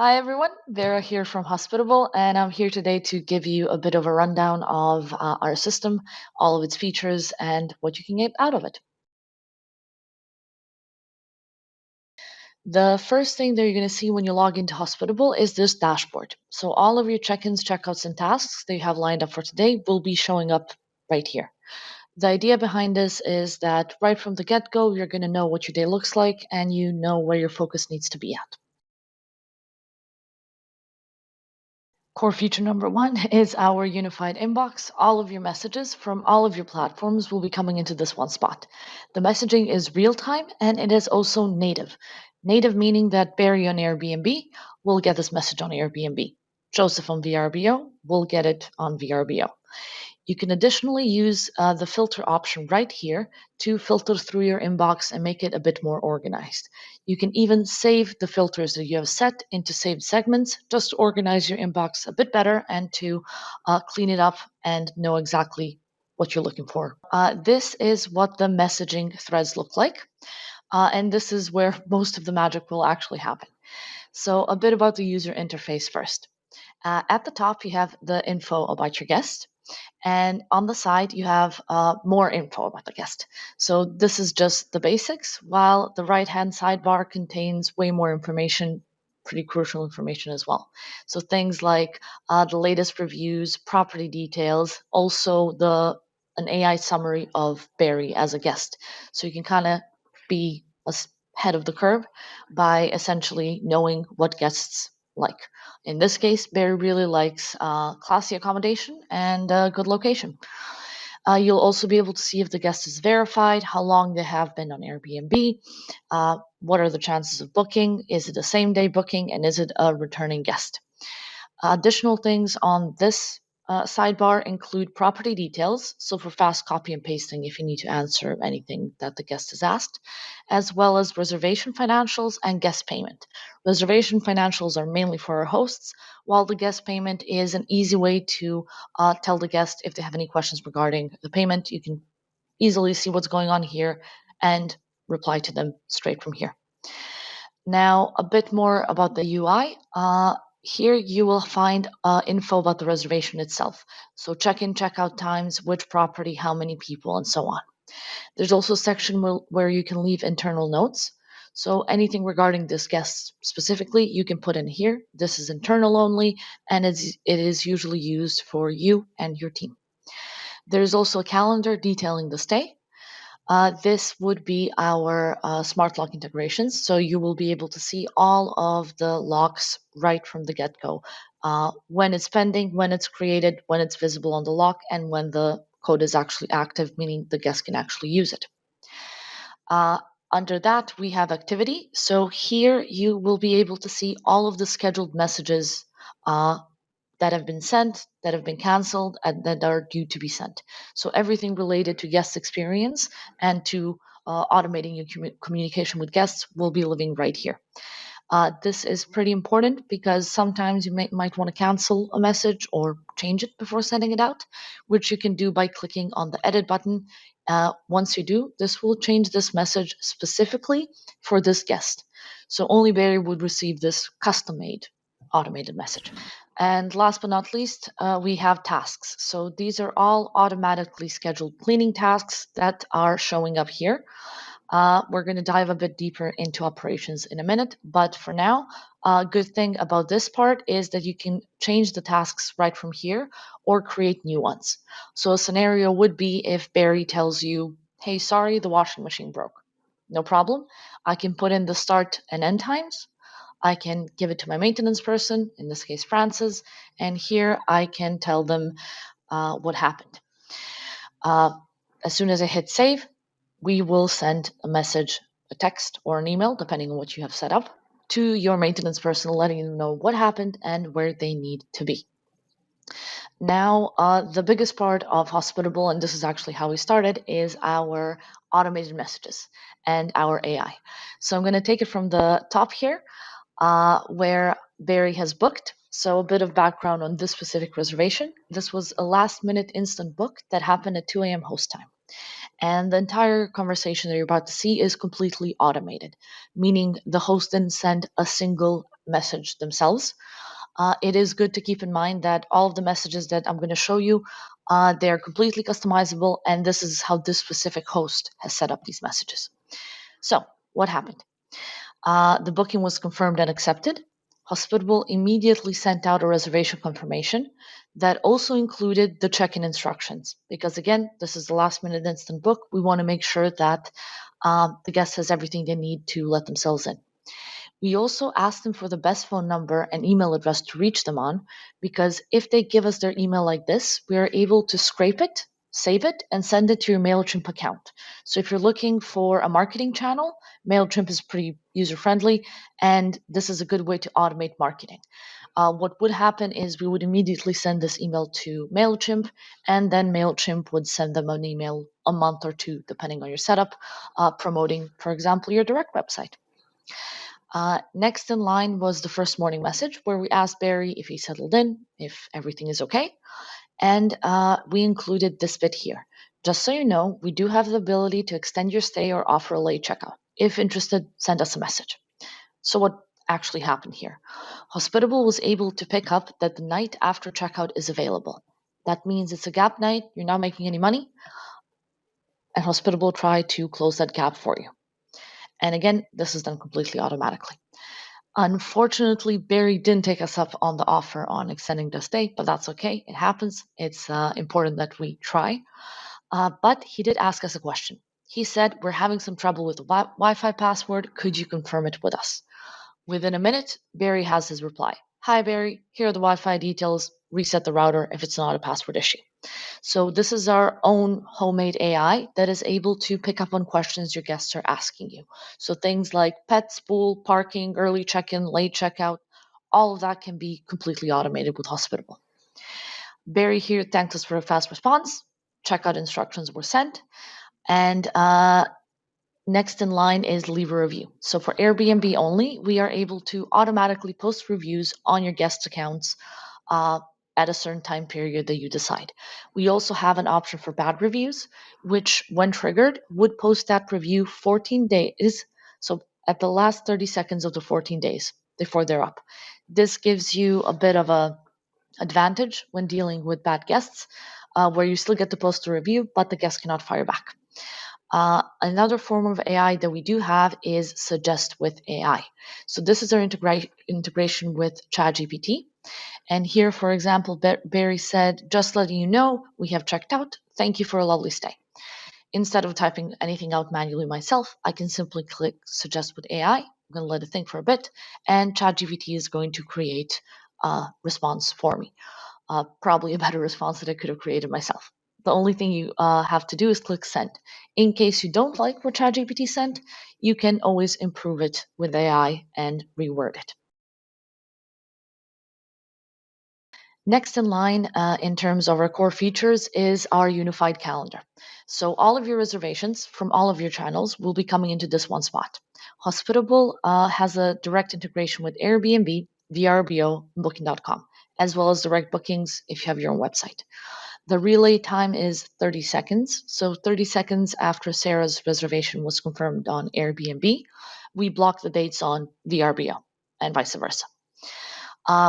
Hi everyone, Vera here from Hospitable, and I'm here today to give you a bit of a rundown of our system, all of its features, and what you can get out of it. The first thing that you're going to see when you log into Hospitable is this dashboard. So all of your check-ins, checkouts, and tasks that you have lined up for today will be showing up right here. The idea behind this is that right from the get-go, you're going to know what your day looks like and you know where your focus needs to be at. Core feature number one is our unified inbox. All of your messages from all of your platforms will be coming into this one spot. The messaging is real time and it is also native. Native meaning that Barry on Airbnb will get this message on Airbnb. Joseph on VRBO will get it on VRBO. You can additionally use the filter option right here to filter through your inbox and make it a bit more organized. You can even save the filters that you have set into saved segments just to organize your inbox a bit better and to clean it up and know exactly what you're looking for. This is what the messaging threads look like. And this is where most of the magic will actually happen. So, a bit about the user interface first. At the top, you have the info about your guest. And on the side, you have more info about the guest. So this is just the basics, while the right-hand sidebar contains way more information, pretty crucial information as well. So things like the latest reviews, property details, also an AI summary of Barry as a guest. So you can kind of be ahead of the curve by essentially knowing what guests like. In this case, Barry really likes classy accommodation and a good location. You'll also be able to see if the guest is verified, how long they have been on Airbnb, what are the chances of booking, is it a same day booking, and is it a returning guest. Additional things on this sidebar include property details, so for fast copy and pasting if you need to answer anything that the guest has asked, as well as reservation financials and guest payment. Reservation financials are mainly for our hosts, while the guest payment is an easy way to tell the guest if they have any questions regarding the payment. You can easily see what's going on here and reply to them straight from here. Now, a bit more about the UI. Here you will find info about the reservation itself. So check-in, check-out times, which property, how many people, and so on. There's also a section where you can leave internal notes. So anything regarding this guest specifically, you can put in here. This is internal only, and it is usually used for you and your team. There's also a calendar detailing the stay. This would be our smart lock integrations. So you will be able to see all of the locks right from the get-go. When it's pending, when it's created, when it's visible on the lock, and when the code is actually active, meaning the guest can actually use it. Under that, we have activity. So here you will be able to see all of the scheduled messages that have been sent, that have been canceled, and that are due to be sent. So everything related to guest experience and to automating your communication with guests will be living right here. This is pretty important because sometimes you might want to cancel a message or change it before sending it out, which you can do by clicking on the edit button. Once you do, this will change this message specifically for this guest. So only Barry would receive this custom made automated message. And last but not least, we have tasks. So these are all automatically scheduled cleaning tasks that are showing up here. We're going to dive a bit deeper into operations in a minute, but for now, a good thing about this part is that you can change the tasks right from here or create new ones. So a scenario would be if Barry tells you, hey, sorry, the washing machine broke. No problem. I can put in the start and end times. I can give it to my maintenance person, in this case, Francis, and here I can tell them what happened. As soon as I hit save, we will send a message, a text, or an email, depending on what you have set up, to your maintenance person, letting them know what happened and where they need to be. Now, the biggest part of Hospitable, and this is actually how we started, is our automated messages and our AI. So I'm going to take it from the top here, where Barry has booked. So a bit of background on this specific reservation. This was a last-minute instant book that happened at 2 a.m. host time. And the entire conversation that you're about to see is completely automated, meaning the host didn't send a single message themselves. It is good to keep in mind that all of the messages that I'm going to show you, they're completely customizable, and this is how this specific host has set up these messages. So, what happened? The booking was confirmed and accepted. Hospitable immediately sent out a reservation confirmation that also included the check in instructions. Because again, this is the last minute instant book. We want to make sure that the guest has everything they need to let themselves in. We also ask them for the best phone number and email address to reach them on, because if they give us their email like this, we are able to scrape it, save it, and send it to your MailChimp account. So if you're looking for a marketing channel, MailChimp is pretty user friendly, and this is a good way to automate marketing. What would happen is we would immediately send this email to MailChimp, and then MailChimp would send them an email a month or two, depending on your setup, promoting, for example, your direct website. Next in line was the first morning message where we asked Barry if he settled in, if everything is okay, and we included this bit here. Just so you know, we do have the ability to extend your stay or offer a late checkout. If interested, send us a message. So what actually happened here? Hospitable was able to pick up that the night after checkout is available. That means it's a gap night, you're not making any money, and Hospitable try to close that gap for you. And again, this is done completely automatically. Unfortunately, Barry didn't take us up on the offer on extending the stay, but that's okay. It happens. It's important that we try. But he did ask us a question. He said, "We're having some trouble with the Wi Fi password. Could you confirm it with us?" Within a minute, Barry has his reply. "Hi, Barry. Here are the Wi Fi details. Reset the router if it's not a password issue." So this is our own homemade AI that is able to pick up on questions your guests are asking you. So things like pets, pool, parking, early check-in, late checkout, all of that can be completely automated with Hospitable. Barry here thanked us for a fast response. Checkout instructions were sent. And next in line is leave a review. So for Airbnb only, we are able to automatically post reviews on your guest accounts uh, at a certain time period that you decide. We also have an option for bad reviews, which, when triggered, would post that review 14 days. So at the last 30 seconds of the 14 days before they're up. This gives you a bit of a advantage when dealing with bad guests, where you still get to post a review, but the guest cannot fire back. Another form of AI that we do have is Suggest with AI. So this is our integration with ChatGPT. And here, for example, Barry said, "Just letting you know, we have checked out. Thank you for a lovely stay." Instead of typing anything out manually myself, I can simply click Suggest with AI. I'm going to let it think for a bit, and ChatGPT is going to create a response for me. Probably a better response that I could have created myself. The only thing you have to do is click Send. In case you don't like what ChatGPT sent, you can always improve it with AI and reword it. Next in line, in terms of our core features, is our unified calendar. So all of your reservations from all of your channels will be coming into this one spot. Hospitable has a direct integration with Airbnb, VRBO, and Booking.com, as well as direct bookings if you have your own website. The relay time is 30 seconds. So 30 seconds after Sarah's reservation was confirmed on Airbnb, we block the dates on VRBO and vice versa.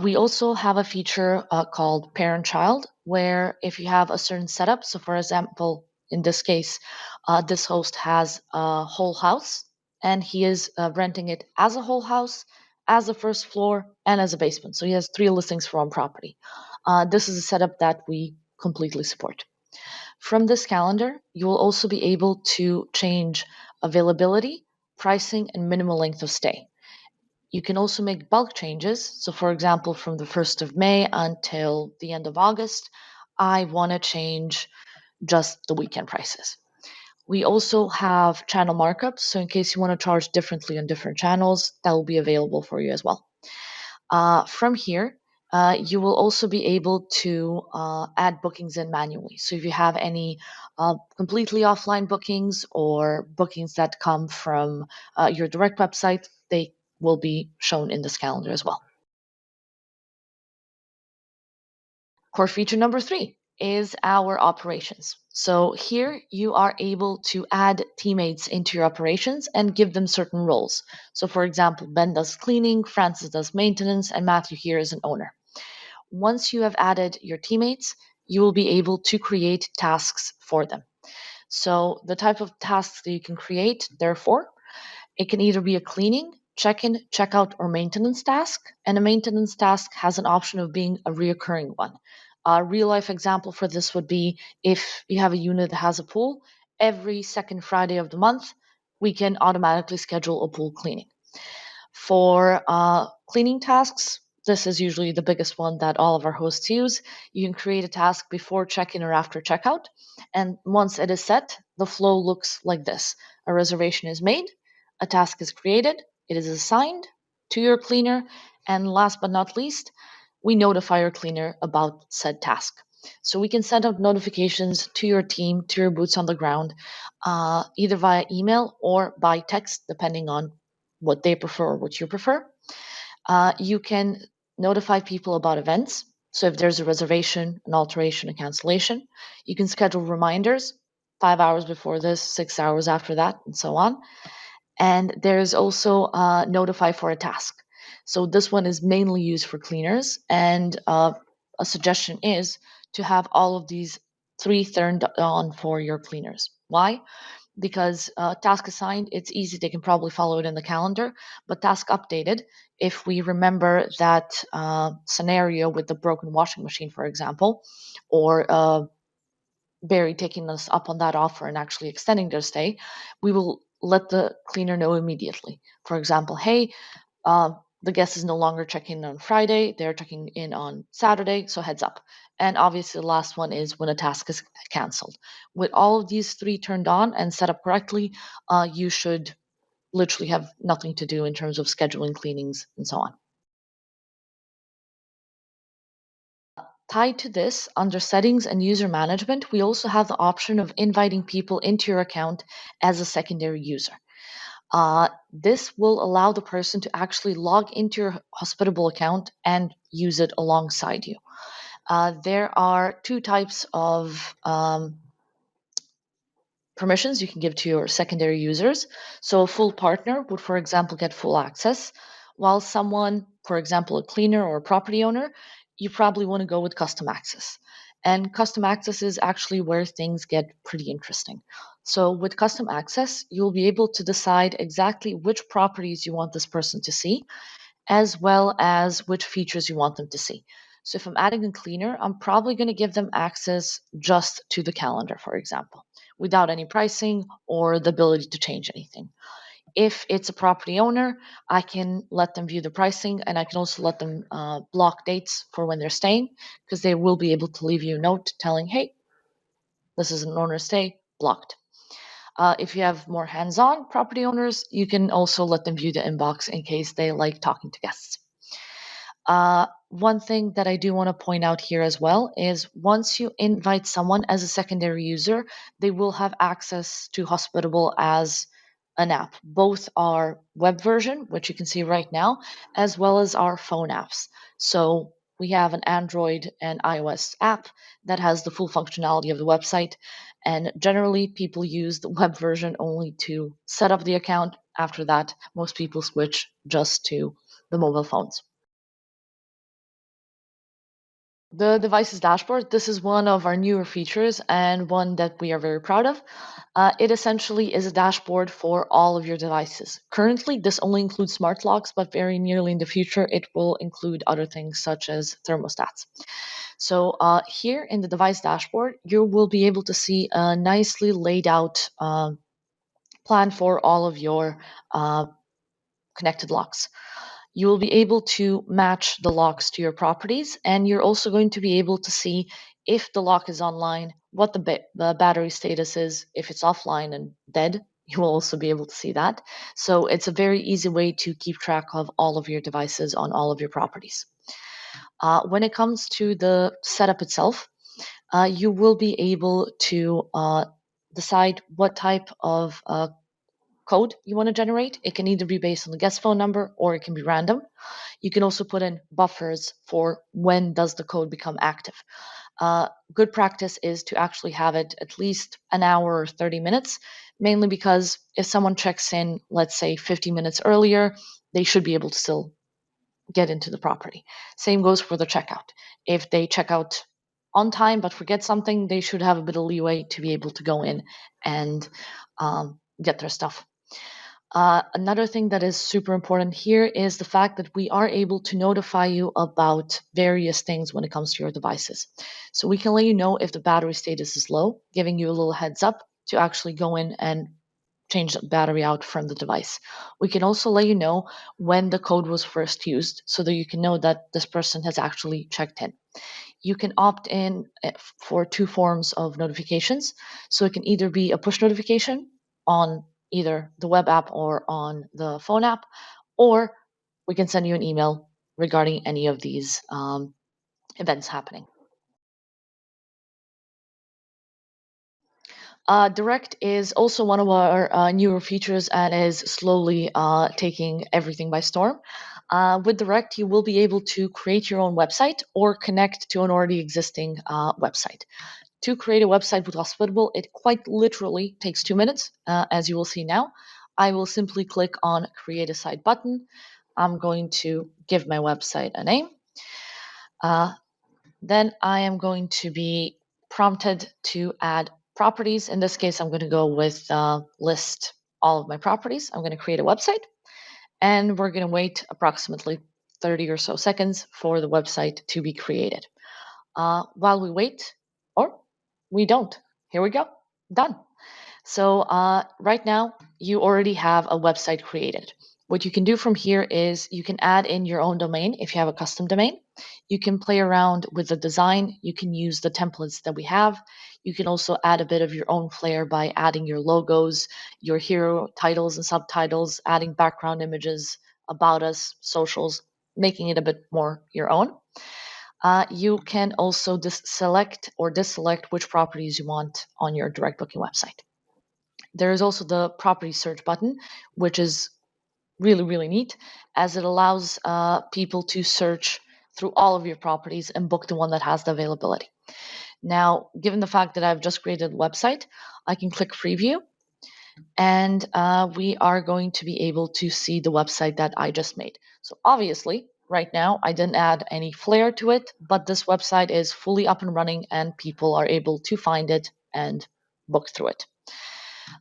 We also have a feature called parent-child, where if you have a certain setup, so for example, in this case, this host has a whole house, and he is renting it as a whole house, as a first floor, and as a basement. So he has 3 listings for one property. This is a setup that we completely support. From this calendar, you will also be able to change availability, pricing, and minimal length of stay. You can also make bulk changes. So, for example, from the 1st of May until the end of August, I want to change just the weekend prices. We also have channel markups. So, in case you want to charge differently on different channels, that will be available for you as well. From here, you will also be able to add bookings in manually. So, if you have any completely offline bookings or bookings that come from your direct website, they will be shown in this calendar as well. Core feature number 3 is our operations. So here you are able to add teammates into your operations and give them certain roles. So for example, Ben does cleaning, Francis does maintenance, and Matthew here is an owner. Once you have added your teammates, you will be able to create tasks for them. So the type of tasks that you can create, therefore, it can either be a cleaning, check-in, check-out, or maintenance task, and a maintenance task has an option of being a reoccurring one. A real-life example for this would be if you have a unit that has a pool, every second Friday of the month, we can automatically schedule a pool cleaning. For cleaning tasks, this is usually the biggest one that all of our hosts use. You can create a task before check in or after checkout. And once it is set, the flow looks like this: a reservation is made, a task is created, it is assigned to your cleaner, and last but not least, we notify your cleaner about said task. So we can send out notifications to your team, to your boots on the ground, either via email or by text, depending on what they prefer or what you prefer. You can notify people about events. So if there's a reservation, an alteration, a cancellation, you can schedule reminders 5 hours before this, 6 hours after that, and so on. And there's also notify for a task. So this one is mainly used for cleaners. And a suggestion is to have all of these three turned on for your cleaners. Why? Because task assigned, it's easy, they can probably follow it in the calendar, but task updated, if we remember that scenario with the broken washing machine, for example, or Barry taking us up on that offer and actually extending their stay, we will let the cleaner know immediately. For example, hey, uh, the guest is no longer checking in on Friday, they're checking in on Saturday, so heads up. And obviously, the last one is when a task is canceled. With all of these three turned on and set up correctly, you should literally have nothing to do in terms of scheduling cleanings and so on. Tied to this, under settings and user management, we also have the option of inviting people into your account as a secondary user. This will allow the person to actually log into your Hospitable account and use it alongside you. There are two types of permissions you can give to your secondary users. So a full partner would, for example, get full access, while someone, for example, a cleaner or a property owner, you probably want to go with custom access. And custom access is actually where things get pretty interesting. So with custom access, you'll be able to decide exactly which properties you want this person to see, as well as which features you want them to see. So if I'm adding a cleaner, I'm probably going to give them access just to the calendar, for example, without any pricing or the ability to change anything. If it's a property owner, I can let them view the pricing, and I can also let them block dates for when they're staying, because they will be able to leave you a note telling, hey, this is an owner stay, blocked. If you have more hands on property owners, you can also let them view the inbox in case they like talking to guests. One thing that I do want to point out here as well is once you invite someone as a secondary user, they will have access to Hospitable as an app. Both our web version, which you can see right now, as well as our phone apps. So we have an Android and iOS app that has the full functionality of the website. And generally, people use the web version only to set up the account. After that, most people switch just to the mobile phones. The devices dashboard, this is one of our newer features and one that we are very proud of. It essentially is a dashboard for all of your devices. Currently, this only includes smart locks, but very nearly in the future, it will include other things such as thermostats. So here in the device dashboard, you will be able to see a nicely laid out plan for all of your connected locks. You will be able to match the locks to your properties, and you're also going to be able to see if the lock is online, what the battery status is. If it's offline and dead, you will also be able to see that. So it's a very easy way to keep track of all of your devices on all of your properties. When it comes to the setup itself, you will be able to decide what type of code you want to generate. It can either be based on the guest phone number or it can be random. You can also put in buffers for when does the code become active. Good practice is to actually have it at least an hour or 30 minutes, mainly because if someone checks in, let's say 50 minutes earlier, they should be able to still get into the property. Same goes for the checkout. If they check out on time but forget something, they should have a bit of leeway to be able to go in and get their stuff. Another thing that is super important here is the fact that we are able to notify you about various things when it comes to your devices. So we can let you know if the battery status is low, giving you a little heads up to actually go in and change the battery out from the device. We can also let you know when the code was first used so that you can know that this person has actually checked in. You can opt in for two forms of notifications. So it can either be a push notification on either the web app or on the phone app, or we can send you an email regarding any of these events happening. Direct is also one of our newer features and is slowly taking everything by storm. With Direct, you will be able to create your own website or connect to an already existing website. To create a website with Hospitable, it quite literally takes 2 minutes, as you will see now. I will simply click on Create a Site button. I'm going to give my website a name. Then I am going to be prompted to add properties. In this case, I'm going to go with list all of my properties. I'm going to create a website, and we're going to wait approximately 30 or so seconds for the website to be created. While we wait, or we don't, here we go, done. So right now, you already have a website created. What you can do from here is you can add in your own domain if you have a custom domain. You can play around with the design. You can use the templates that we have. You can also add a bit of your own flair by adding your logos, your hero titles and subtitles, adding background images, about us, socials, making it a bit more your own. You can also select or deselect which properties you want on your direct booking website. There is also the property search button, which is really, really neat, as it allows people to search through all of your properties and book the one that has the availability. Now, given the fact that I've just created a website, I can click preview, and we are going to be able to see the website that I just made. So obviously, right now, I didn't add any flair to it, but this website is fully up and running and people are able to find it and book through it.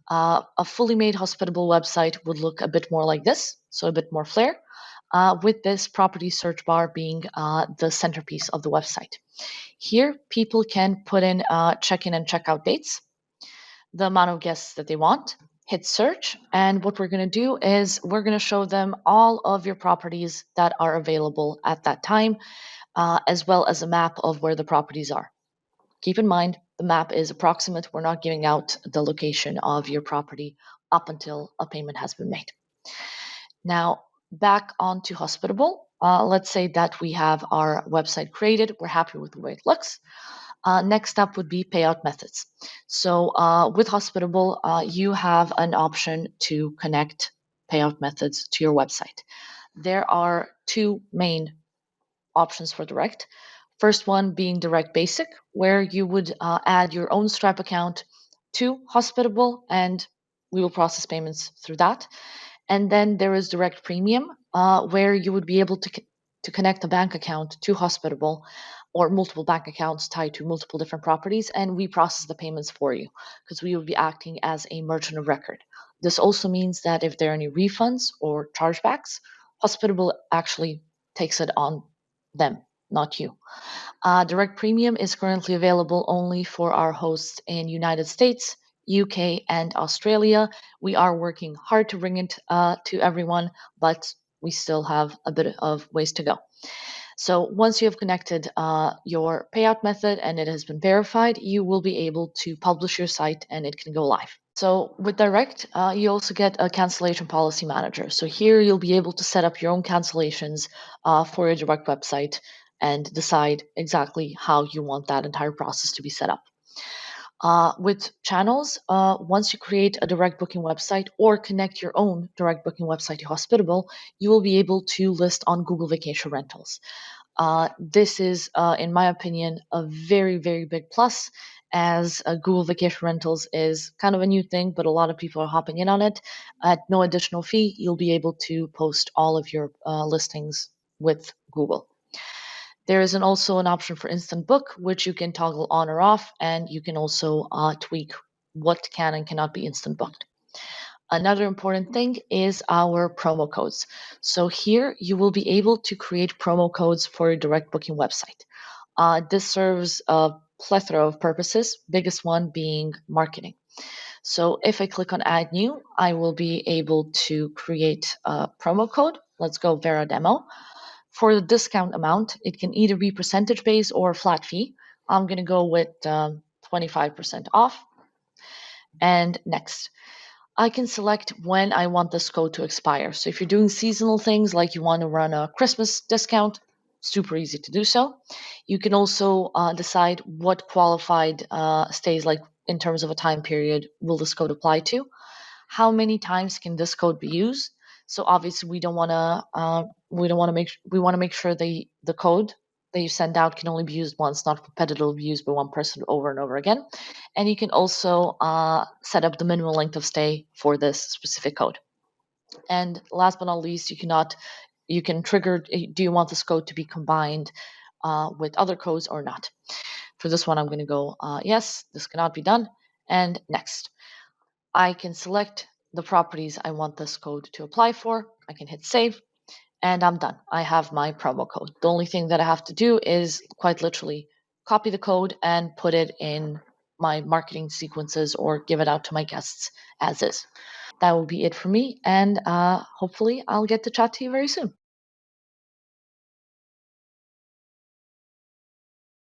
A fully made hospitable website would look a bit more like this, so a bit more flair, with this property search bar being the centerpiece of the website. Here, people can put in check-in and check-out dates, the amount of guests that they want, hit search, and what we're going to do is we're going to show them all of your properties that are available at that time, as well as a map of where the properties are. Keep in mind, the map is approximate. We're not giving out the location of your property up until a payment has been made. Now, back onto Hospitable. Let's say that we have our website created. We're happy with the way it looks. Next up would be payout methods. So with Hospitable, you have an option to connect payout methods to your website. There are two main options for direct. First one being Direct Basic, where you would add your own Stripe account to Hospitable, and we will process payments through that. And then there is Direct Premium, where you would be able to connect a bank account to Hospitable or multiple bank accounts tied to multiple different properties, and we process the payments for you because we will be acting as a merchant of record. This also means that if there are any refunds or chargebacks, Hospitable actually takes it on them, not you. Direct Premium is currently available only for our hosts in United States, UK, and Australia. We are working hard to bring it to everyone, but we still have a bit of ways to go. So once you have connected your payout method and it has been verified, you will be able to publish your site and it can go live. So with Direct, you also get a cancellation policy manager. So here you'll be able to set up your own cancellations for your Direct website and decide exactly how you want that entire process to be set up. With channels, once you create a direct booking website or connect your own direct booking website to Hospitable, you will be able to list on Google Vacation Rentals. This is, in my opinion, a very, very big plus, as Google Vacation Rentals is kind of a new thing, but a lot of people are hopping in on it. At no additional fee, you'll be able to post all of your listings with Google. There is also an option for instant book, which you can toggle on or off, and you can also tweak what can and cannot be instant booked. Another important thing is our promo codes. So here you will be able to create promo codes for your direct booking website. This serves a plethora of purposes, biggest one being marketing. So if I click on add new, I will be able to create a promo code. Let's go Vera demo. For the discount amount, it can either be percentage based or a flat fee. I'm going to go with 25% off. And next. I can select when I want this code to expire. So if you're doing seasonal things like you want to run a Christmas discount, super easy to do so. You can also decide what qualified stays, like in terms of a time period, will this code apply to. How many times can this code be used? So obviously we want to make sure the code that you send out can only be used once, not repetitively used by one person over and over again. And you can also set up the minimum length of stay for this specific code. And last but not least, you can trigger, do you want this code to be combined with other codes or not? For this one, I'm going to go yes, this cannot be done, and next. I can select the properties I want this code to apply for. I can hit save, and I'm done. I have my promo code. The only thing that I have to do is quite literally copy the code and put it in my marketing sequences or give it out to my guests as is. That will be it for me, and hopefully I'll get to chat to you very soon.